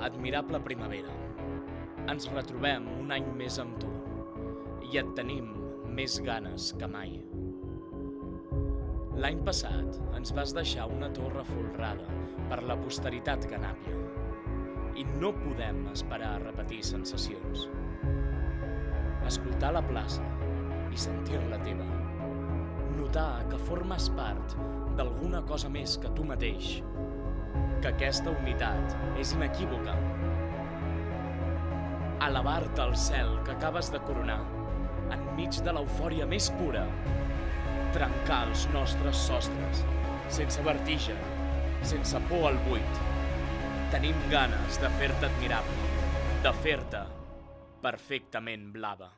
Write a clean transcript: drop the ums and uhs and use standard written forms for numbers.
Admirable primavera. Ens retrobem un any més amb tu i et tenim més ganes que mai. L'any passat ens vas deixar una torre folrada per la posteritat ganàpia i no podem esperar a repetir sensacions. Escoltar la plaça i sentir-la teva. Notar que formes part d'alguna cosa més que tu mateix. Que aquesta unitat és inequívoca. Elevar-te al cel que acabes de coronar, enmig de l'eufòria més pura. Trencar els nostres sostres, sense vertigen, sense por al buit. Tenim ganes de fer-te admirable, de fer-te perfectament blava.